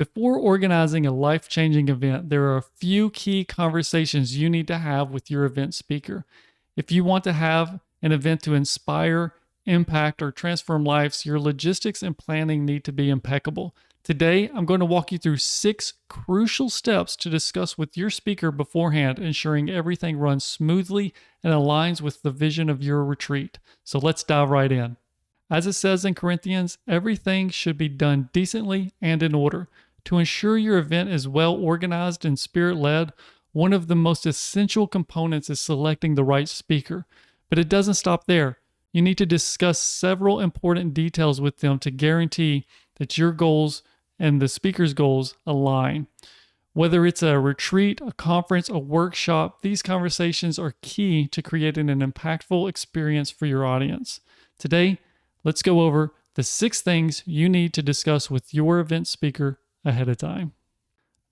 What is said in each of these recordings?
Before organizing a life-changing event, there are a few key conversations you need to have with your event speaker. If you want to have an event to inspire, impact, or transform lives, your logistics and planning need to be impeccable. Today, I'm going to walk you through 6 crucial steps to discuss with your speaker beforehand, ensuring everything runs smoothly and aligns with the vision of your retreat. So let's dive right in. As it says in Corinthians, everything should be done decently and in order. To ensure your event is well organized and spirit-led, one of the most essential components is selecting the right speaker. But it doesn't stop there. You need to discuss several important details with them to guarantee that your goals and the speaker's goals align. Whether it's a retreat, a conference, a workshop, these conversations are key to creating an impactful experience for your audience. Today, let's go over the 6 things you need to discuss with your event speaker ahead of time.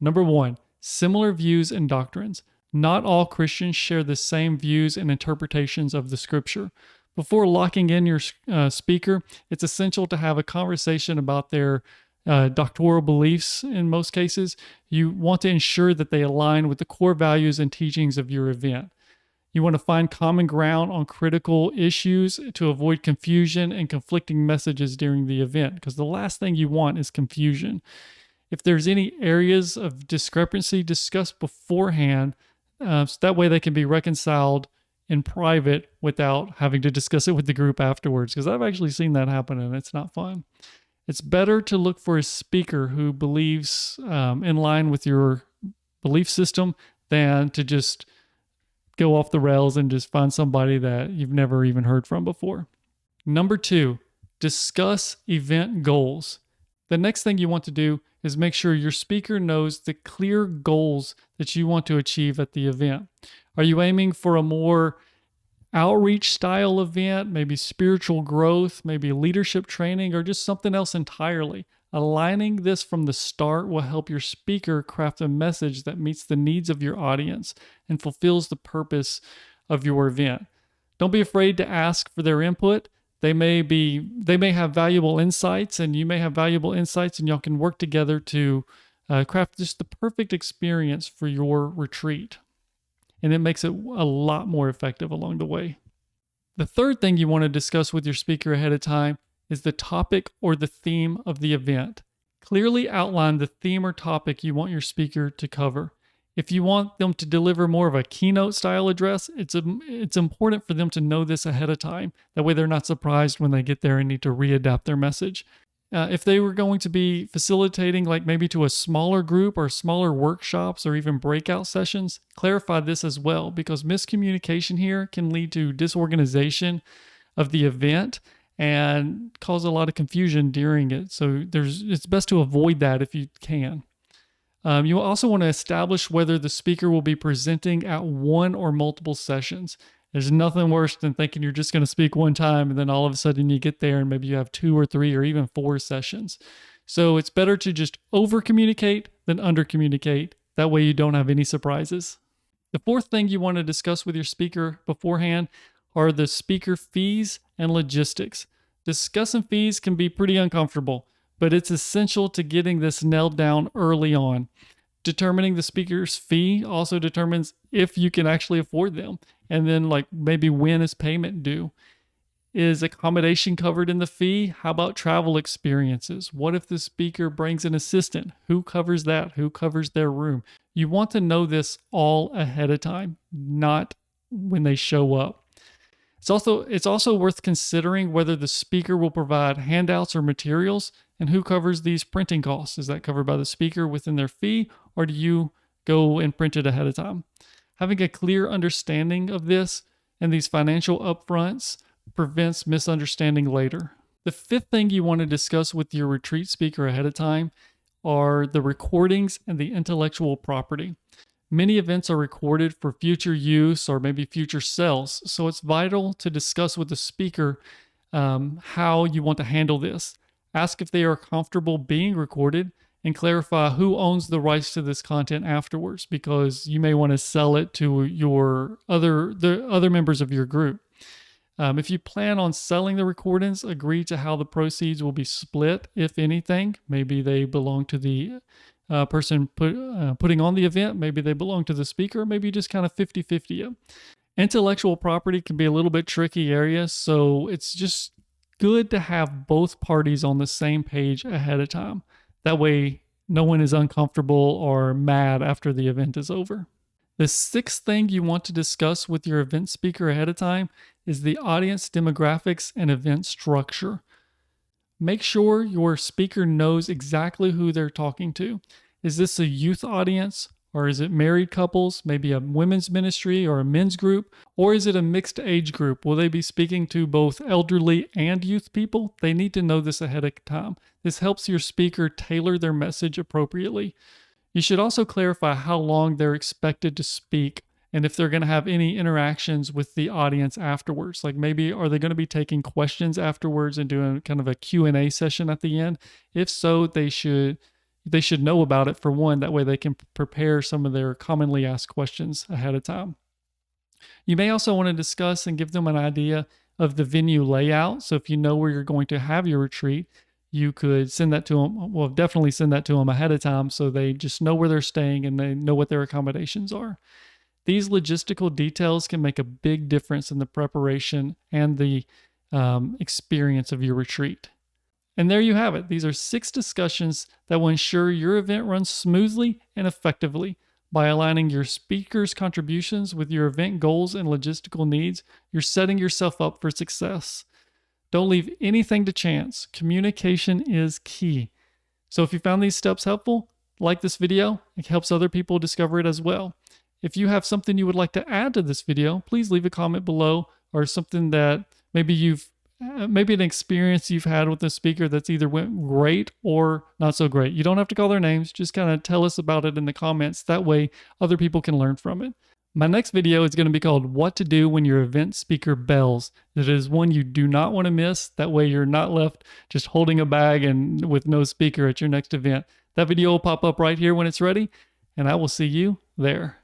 Number 1, similar views and doctrines. Not all Christians share the same views and interpretations of the scripture. Before locking in your speaker, it's essential to have a conversation about their doctoral beliefs in most cases. You want to ensure that they align with the core values and teachings of your event. You want to find common ground on critical issues to avoid confusion and conflicting messages during the event, because the last thing you want is confusion. If there's any areas of discrepancy, discuss beforehand, so that way they can be reconciled in private without having to discuss it with the group afterwards, because I've actually seen that happen and it's not fun. It's better to look for a speaker who believes in line with your belief system than to just go off the rails and just find somebody that you've never even heard from before. Number 2, discuss event goals. The next thing you want to do is make sure your speaker knows the clear goals that you want to achieve at the event. Are you aiming for a more outreach style event, maybe spiritual growth, maybe leadership training, or just something else entirely? Aligning this from the start will help your speaker craft a message that meets the needs of your audience and fulfills the purpose of your event. Don't be afraid to ask for their input. They may have valuable insights, and you may have valuable insights, and y'all can work together to craft just the perfect experience for your retreat. And it makes it a lot more effective along the way. The third thing you want to discuss with your speaker ahead of time is the topic or the theme of the event. Clearly outline the theme or topic you want your speaker to cover. If you want them to deliver more of a keynote style address, it's important for them to know this ahead of time. That way they're not surprised when they get there and need to readapt their message. If they were going to be facilitating like maybe to a smaller group or smaller workshops or even breakout sessions, clarify this as well, because miscommunication here can lead to disorganization of the event and cause a lot of confusion during it. So it's best to avoid that if you can. You also want to establish whether the speaker will be presenting at one or multiple sessions. There's nothing worse than thinking you're just going to speak one time and then all of a sudden you get there and maybe you have 2 or 3 or even 4 sessions. So it's better to just over-communicate than under-communicate. That way you don't have any surprises. The fourth thing you want to discuss with your speaker beforehand are the speaker fees and logistics. Discussing fees can be pretty uncomfortable, but it's essential to getting this nailed down early on. Determining the speaker's fee also determines if you can actually afford them. And then like maybe when is payment due? Is accommodation covered in the fee? How about travel experiences? What if the speaker brings an assistant? Who covers that? Who covers their room? You want to know this all ahead of time, not when they show up. It's also worth considering whether the speaker will provide handouts or materials and who covers these printing costs. Is that covered by the speaker within their fee, or do you go and print it ahead of time? Having a clear understanding of this and these financial upfronts prevents misunderstanding later. The fifth thing you want to discuss with your retreat speaker ahead of time are the recordings and the intellectual property. Many events are recorded for future use or maybe future sales, so it's vital to discuss with the speaker how you want to handle this. Ask if they are comfortable being recorded and clarify who owns the rights to this content afterwards, because you may want to sell it to the other members of your group. If you plan on selling the recordings, agree to how the proceeds will be split, if anything. Maybe they belong to the person putting on the event. Maybe they belong to the speaker. Maybe just kind of 50-50 it. Intellectual property can be a little bit tricky area, so it's just good to have both parties on the same page ahead of time. That way, no one is uncomfortable or mad after the event is over. The sixth thing you want to discuss with your event speaker ahead of time is the audience demographics and event structure. Make sure your speaker knows exactly who they're talking to. Is this a youth audience? Or is it married couples, maybe a women's ministry or a men's group? Or is it a mixed age group? Will they be speaking to both elderly and youth people? They need to know this ahead of time. This helps your speaker tailor their message appropriately. You should also clarify how long they're expected to speak and if they're going to have any interactions with the audience afterwards. Like maybe are they going to be taking questions afterwards and doing kind of a Q&A session at the end? If so, they should know about it, for one. That way they can prepare some of their commonly asked questions ahead of time. You may also want to discuss and give them an idea of the venue layout. So if you know where you're going to have your retreat, you could send that to them. Well, definitely send that to them ahead of time so they just know where they're staying and they know what their accommodations are. These logistical details can make a big difference in the preparation and the experience of your retreat. And there you have it. These are 6 discussions that will ensure your event runs smoothly and effectively. By aligning your speaker's contributions with your event goals and logistical needs, you're setting yourself up for success. Don't leave anything to chance. Communication is key. So if you found these steps helpful, like this video. It helps other people discover it as well. If you have something you would like to add to this video, please leave a comment below, or something that maybe an experience you've had with a speaker that's either went great or not so great. You don't have to call their names. Just kind of tell us about it in the comments. That way other people can learn from it. My next video is going to be called What to Do When Your Event Speaker Bells. It is one you do not want to miss. That way you're not left just holding a bag and with no speaker at your next event. That video will pop up right here when it's ready, and I will see you there.